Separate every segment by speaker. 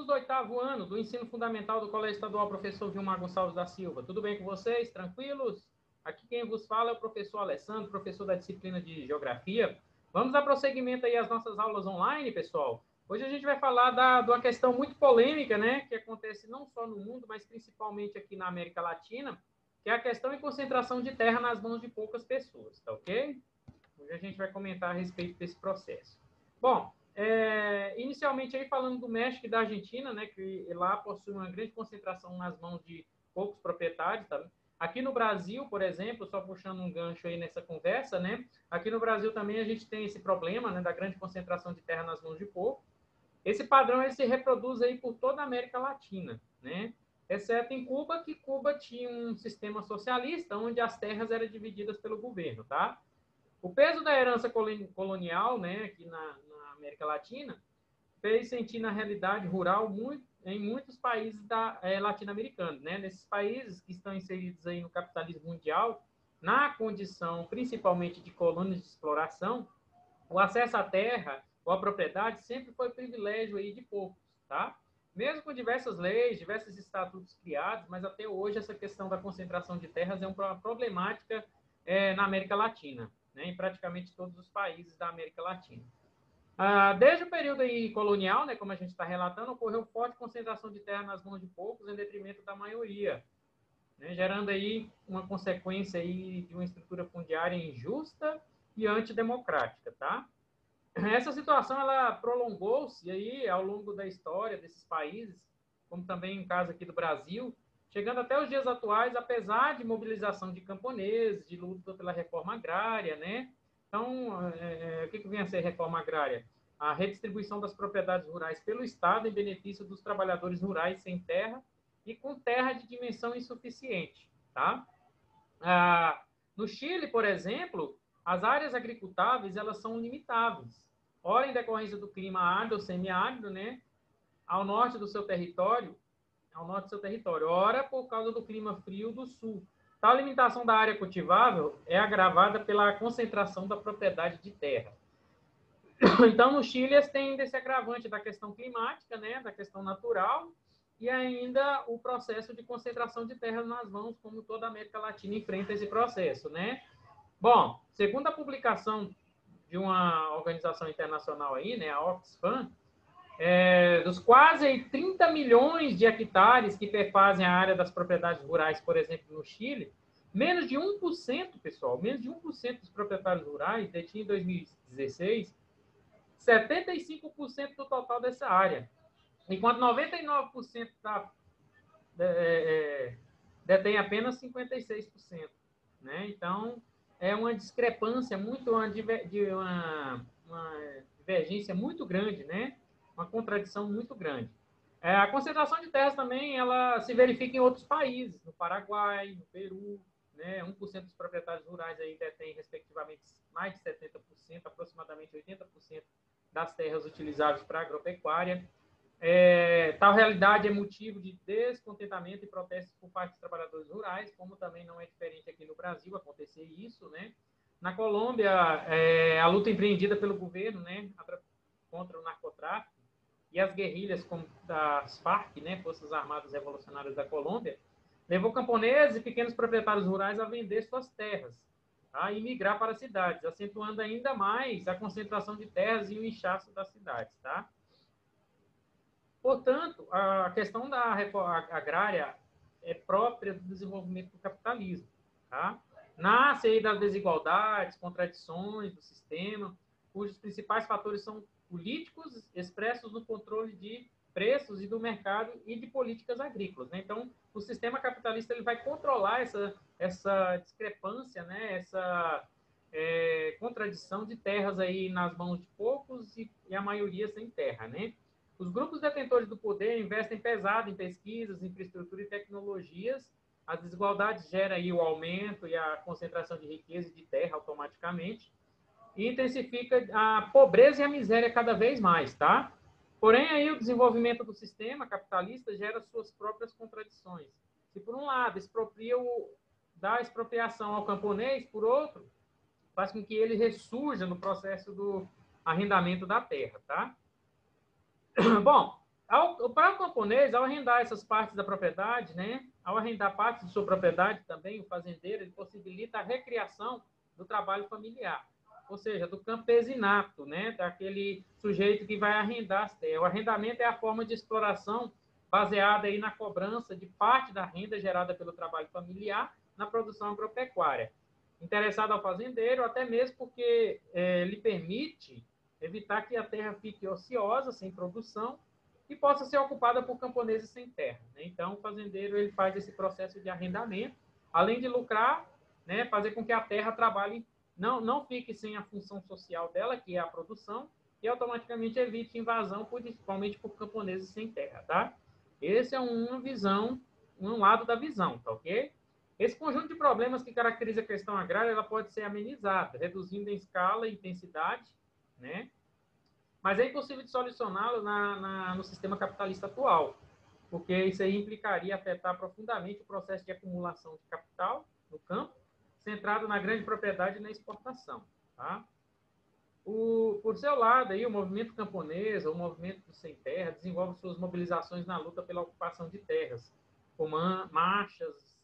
Speaker 1: alunos do 8º ano do ensino fundamental do Colégio Estadual Professor Vilmar Gonçalves da Silva. Tudo bem com vocês? Tranquilos? Aqui quem vos fala é o professor Alessandro, professor da disciplina de Geografia. Vamos dar prosseguimento aí às nossas aulas online, pessoal. Hoje a gente vai falar de uma questão muito polêmica, né, que acontece não só no mundo, mas principalmente aqui na América Latina, que é a questão de concentração de terra nas mãos de poucas pessoas, tá ok? Hoje a gente vai comentar a respeito desse processo. Bom, inicialmente aí falando do México e da Argentina, né, que lá possui uma grande concentração nas mãos de poucos proprietários, tá? Aqui no Brasil, por exemplo, só puxando um gancho aí nessa conversa, né, aqui no Brasil também a gente tem esse problema, né, da grande concentração de terra nas mãos de poucos. Esse padrão ele se reproduz aí por toda a América Latina, né, exceto em Cuba, que Cuba tinha um sistema socialista onde as terras eram divididas pelo governo, tá? O peso da herança colonial, né, aqui na América Latina, fez sentir na realidade rural em muitos países latino-americanos, né? Nesses países que estão inseridos aí no capitalismo mundial, na condição principalmente de colônias de exploração, o acesso à terra ou à propriedade sempre foi privilégio aí de poucos, tá? Mesmo com diversas leis, diversos estatutos criados, mas até hoje essa questão da concentração de terras é uma problemática na América Latina, né? Em praticamente todos os países da América Latina. Desde o período aí colonial, né, como a gente está relatando, ocorreu forte concentração de terra nas mãos de poucos em detrimento da maioria, né, gerando aí uma consequência aí de uma estrutura fundiária injusta e antidemocrática, tá? Essa situação ela prolongou-se aí ao longo da história desses países, como também em caso aqui do Brasil, chegando até os dias atuais, apesar de mobilização de camponeses, de luta pela reforma agrária, né? Então, o que vem a ser reforma agrária? A redistribuição das propriedades rurais pelo Estado em benefício dos trabalhadores rurais sem terra e com terra de dimensão insuficiente, tá? No Chile, por exemplo, as áreas agricultáveis elas são limitáveis, ora em decorrência do clima árido ou semiárido, né, ao norte do seu território, ora por causa do clima frio do sul. Tal limitação da área cultivável é agravada pela concentração da propriedade de terra. Então, no Chile, eles têm esse agravante da questão climática, né, da questão natural, e ainda o processo de concentração de terras nas mãos, como toda a América Latina enfrenta esse processo, né? Bom, segundo a publicação de uma organização internacional aí, né, a Oxfam, dos quase 30 milhões de hectares que perfazem a área das propriedades rurais, por exemplo, no Chile, menos de 1%, pessoal, menos de 1% dos proprietários rurais detinham em 2016 75% do total dessa área, enquanto 99% detém apenas 56%. Né? Então, é uma discrepância uma divergência muito grande, né? Uma contradição muito grande. A concentração de terras também ela se verifica em outros países, no Paraguai, no Peru, né? 1% dos proprietários rurais aí detém, respectivamente, mais de 70%, aproximadamente 80% das terras utilizáveis para agropecuária. Tal realidade é motivo de descontentamento e protestos por parte dos trabalhadores rurais, como também não é diferente aqui no Brasil acontecer isso, né? Na Colômbia, a luta empreendida pelo governo, né, contra o narcotráfico e as guerrilhas como das Farc, né, Forças Armadas Revolucionárias da Colômbia, levou camponeses e pequenos proprietários rurais a vender suas terras, tá, e migrar para as cidades, acentuando ainda mais a concentração de terras e o inchaço das cidades, tá? Portanto, a questão da reforma agrária é própria do desenvolvimento do capitalismo. Tá? Nasce aí das desigualdades, contradições do sistema, cujos principais fatores são políticos expressos no controle de preços e do mercado e de políticas agrícolas. Né? Então, o sistema capitalista ele vai controlar essa discrepância, né? Essa contradição de terras aí nas mãos de poucos e a maioria sem terra, né? Os grupos detentores do poder investem pesado em pesquisas, infraestrutura e tecnologias. As desigualdades geram aí o aumento e a concentração de riqueza e de terra automaticamente. E intensifica a pobreza e a miséria cada vez mais, tá? Porém, aí o desenvolvimento do sistema capitalista gera suas próprias contradições. Se, por um lado, dá expropriação ao camponês, por outro, faz com que ele ressurja no processo do arrendamento da terra, tá? Bom, Para o camponês, ao arrendar essas partes da propriedade, né, ao arrendar partes de sua propriedade também, o fazendeiro ele possibilita a recriação do trabalho familiar, ou seja, do campesinato, né, daquele sujeito que vai arrendar as terras. O arrendamento é a forma de exploração baseada aí na cobrança de parte da renda gerada pelo trabalho familiar na produção agropecuária. Interessado ao fazendeiro, até mesmo porque lhe permite evitar que a terra fique ociosa, sem produção, e possa ser ocupada por camponeses sem terra, né? Então, o fazendeiro ele faz esse processo de arrendamento, além de lucrar, né, fazer com que a terra trabalhe, não fique sem a função social dela, que é a produção, e automaticamente evite invasão, principalmente por camponeses sem terra, tá? Esse é uma visão, um lado da visão, tá ok? Esse conjunto de problemas que caracteriza a questão agrária, ela pode ser amenizada, reduzindo em escala e intensidade, né? Mas é impossível de solucioná-lo no sistema capitalista atual, porque isso aí implicaria afetar profundamente o processo de acumulação de capital no campo, centrado na grande propriedade e na exportação. Tá? Por seu lado, aí, o movimento camponês, ou o movimento do sem terra, desenvolve suas mobilizações na luta pela ocupação de terras, como marchas,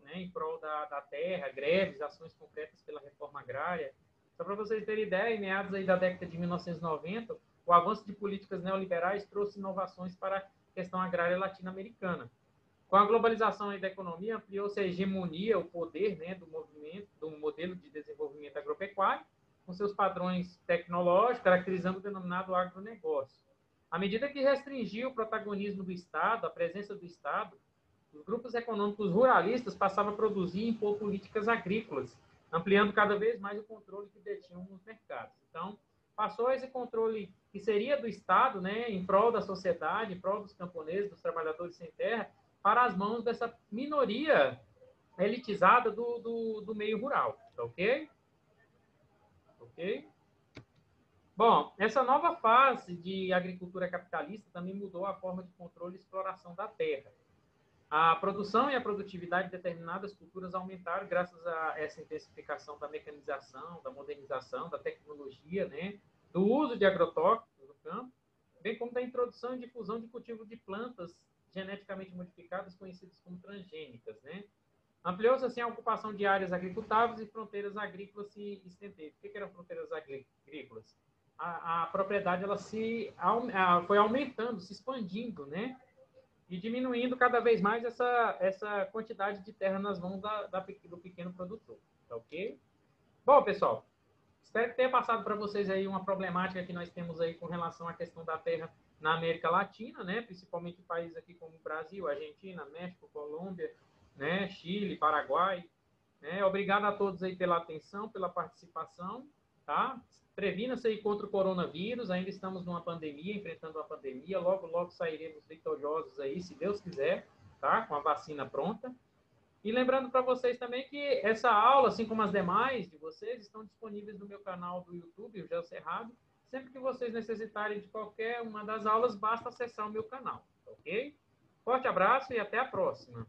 Speaker 1: né, em prol da terra, greves, ações concretas pela reforma agrária. Só para vocês terem ideia, em meados aí da década de 1990, o avanço de políticas neoliberais trouxe inovações para a questão agrária latino-americana. Com a globalização aí da economia, ampliou-se a hegemonia, o poder, né, do movimento, do modelo de desenvolvimento agropecuário, com seus padrões tecnológicos, caracterizando o denominado agronegócio. À medida que restringiu o protagonismo do Estado, a presença do Estado, os grupos econômicos ruralistas passavam a produzir e impor políticas agrícolas, ampliando cada vez mais o controle que detinham nos mercados. Então, passou esse controle que seria do Estado, né, em prol da sociedade, em prol dos camponeses, dos trabalhadores sem terra, para as mãos dessa minoria elitizada do meio rural, tá ok? Ok? Bom, essa nova fase de agricultura capitalista também mudou a forma de controle e exploração da terra. A produção e a produtividade de determinadas culturas aumentaram graças a essa intensificação da mecanização, da modernização, da tecnologia, né? Do uso de agrotóxicos no campo, bem como da introdução e difusão de cultivo de plantas geneticamente modificadas, conhecidas como transgênicas, né? Ampliou-se assim a ocupação de áreas agricultáveis e fronteiras agrícolas se estenderam. O que eram fronteiras agrícolas? A propriedade ela foi aumentando, se expandindo, né? E diminuindo cada vez mais essa quantidade de terra nas mãos do pequeno produtor. Tá ok? Bom, pessoal, espero que tenha passado para vocês aí uma problemática que nós temos aí com relação à questão da terra na América Latina, né? Principalmente países aqui como Brasil, Argentina, México, Colômbia, né? Chile, Paraguai. Né? Obrigado a todos aí pela atenção, pela participação, tá? Previna-se aí contra o coronavírus, ainda estamos numa pandemia, enfrentando uma pandemia, logo, logo sairemos vitoriosos aí, se Deus quiser, tá? Com a vacina pronta. E lembrando para vocês também que essa aula, assim como as demais de vocês, estão disponíveis no meu canal do YouTube, o Gel Cerrado. Sempre que vocês necessitarem de qualquer uma das aulas, basta acessar o meu canal, ok? Forte abraço e até a próxima.